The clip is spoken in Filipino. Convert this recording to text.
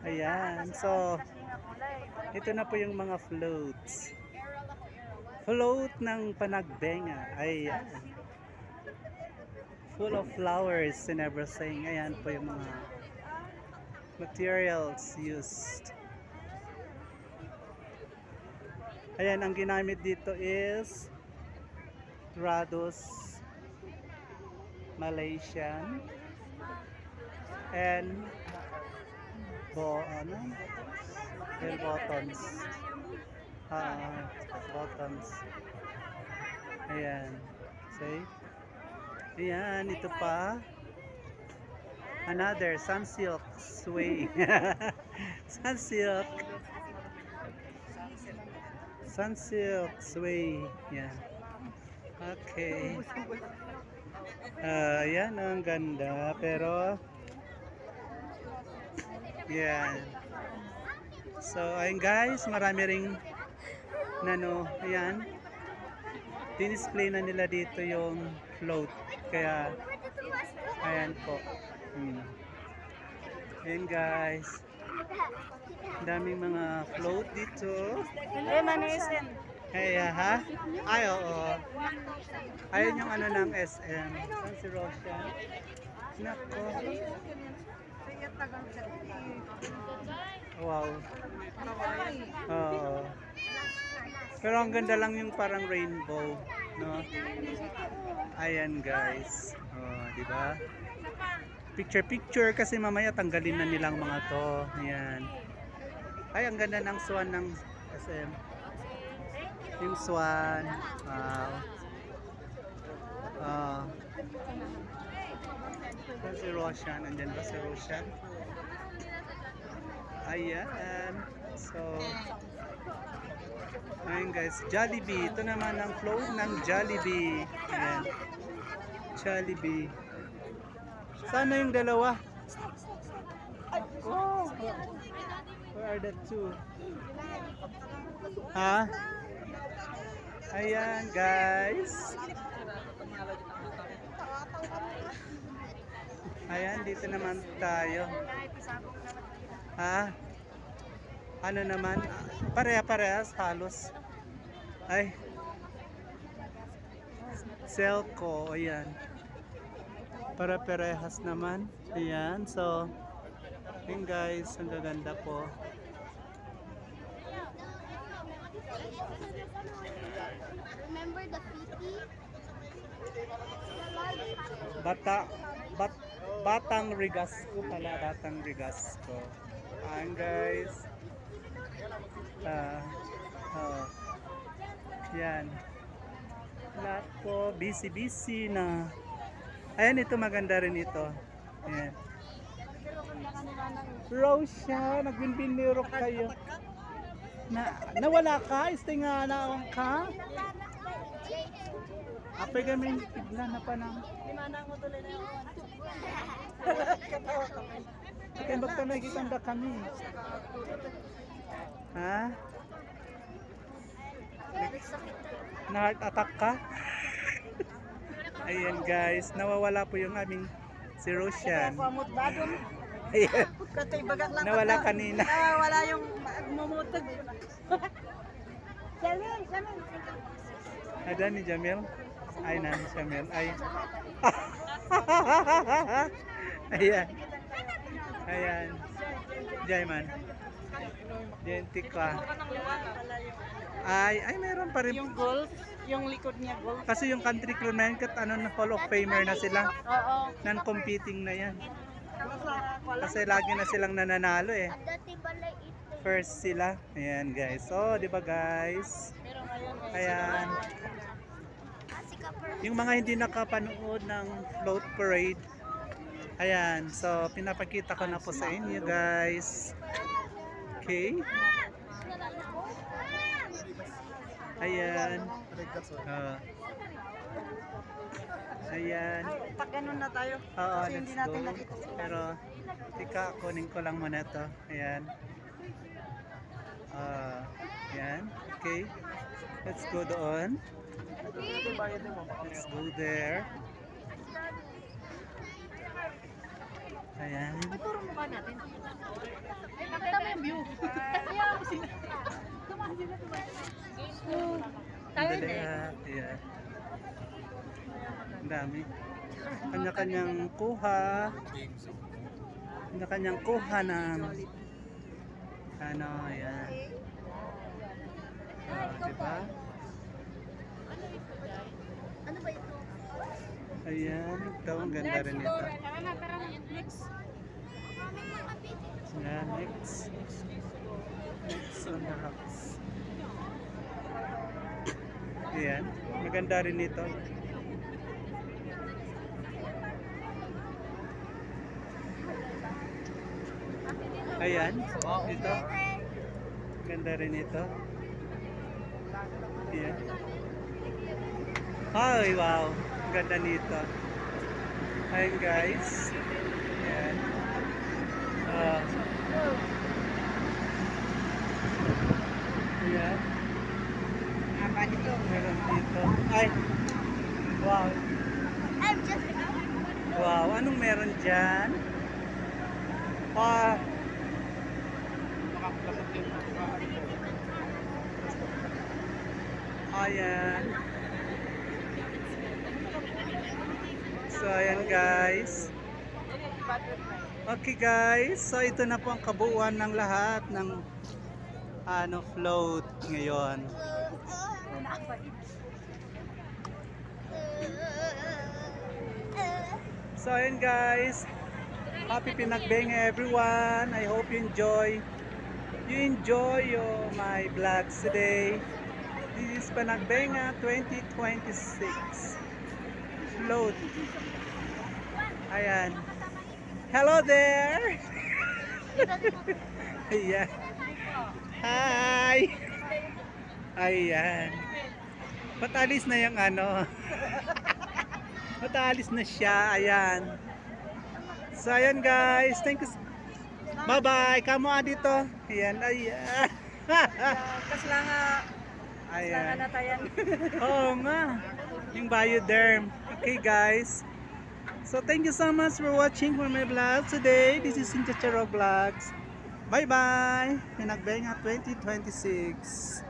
Ayan. So, ito na po yung mga floats. Float ng Panagbenga. Ayan. Full of flowers and everything. Ayan po yung mga materials used. Ayan, ang ginamit dito is Rados Malaysian and bell buttons. Buttons. Ayan. See? Ayan, ito pa. Another Sunsilk Sway. Sunsilk. Sunsilk Sway. Yan. Okay. Yan ang ganda. Pero, yan. So, ayun guys, marami ring ayan. Dinisplay na nila dito yung float. Kaya, ayan po. Ayan guys. Daming mga float dito. Kaya ha? Ay, oo. Ayun yung ano ng SM. San si Roshan? Nako. Wow. Oo. Pero ang ganda lang yung parang rainbow, no? Ayan guys. Oh, di ba? Picture kasi mamaya tanggalin na nilang mga to. Ayan. Ay, ang ganda ng swan ng SM. Yung swan. Wow. Si Roshan. Andyan ba si Roshan? Ayan. So, ayun guys. Jollibee. Ito naman ang float ng Jollibee. Ayan. Jollibee. Sana yung dalawa? Oh. Where are the two? Ha? Ayan guys. Ayan, dito naman tayo. Ha? Ano naman? Pareha-parehas halos. Ay. Selco, ayan. Para-parehas naman. Ayan, so yun guys, ang gaganda po. Remember the PT? Batang Rigasco pala, Batang Rigasco. Ayan guys. Yan. Lahat po, busy na. Ayan, ito maganda rin ito. Ayan. Rosha, nagbinbinirok kayo. Nawala ka? Istinga na ka? Apay kami tignan na pa nang. Akin bakit na nakikita kami? Ha? Na heart attack ka? Ayan guys, nawawala po yung aming si Roshan. Ayan. Nawala kanina. Wala yung mamutog. Ada ni Jamil? Ay na ni Jamil. Ay. Ayan. Ayan. Jayman. Jentik ka. Ay, meron pa rin. Yung golf, yung likod niya golf. Kasi yung country club na yun, Hall of Famer na sila. Oo. Non-competing na yan. Kasi lagi na silang nananalo eh. First sila. Ayan guys. So, di ba guys? Ayan. Yung mga hindi nakapanood ng float parade. Ayan. So, pinapakita ko na po sa inyo guys. Okay. Ayan. Ayan. Pag ganun na tayo. Oo, Kasi hindi let's natin go. nakita. Pero, tika, kunin ko lang muna to. Ayan. Ayan. Okay. Let's go doon. Let's go there. Ayan. Puro mukha natin. Sandali Ayan. Ang dami. Kanya-kanyang kuha. Kanya-kanyang kuha ng ano, ayan. Diba? Ano ba ito? Ayan, ito ang ganda rin ito. Tara na, next. Ayan, next. Next on the rocks. Ayan, maganda rin ito. Ayan, ito. Ganda rin ito. Ayan. Ay, wow. Ganda nito. Ayan guys. Ayan. Ayan. Apa dito? Meron dito. Ay. Wow. I'm just Wow. Anong meron dyan? Ah. Ayan. So, ayan guys. Okay guys, so ito na po ang kabuuan ng lahat ng float ngayon. So ayan guys, happy Pinagbenga everyone. I hope you enjoy my vlogs today. This is Pinagbenga 2026 float. Ayan. Hello there. Ayan. Hi. Ayan. Patalis na yung ano. Patalis na siya. Ayan. So ayan guys. Thank you. Bye bye. Kamu dito. Ayan. Ayan. Kaslanga Ayan. na tayan. Oo nga. Yung Bioderm. Okay guys. So thank you so much for watching for my vlog today. This is Cynthia Charo Vlogs. Bye bye. Pinagbenga 2026.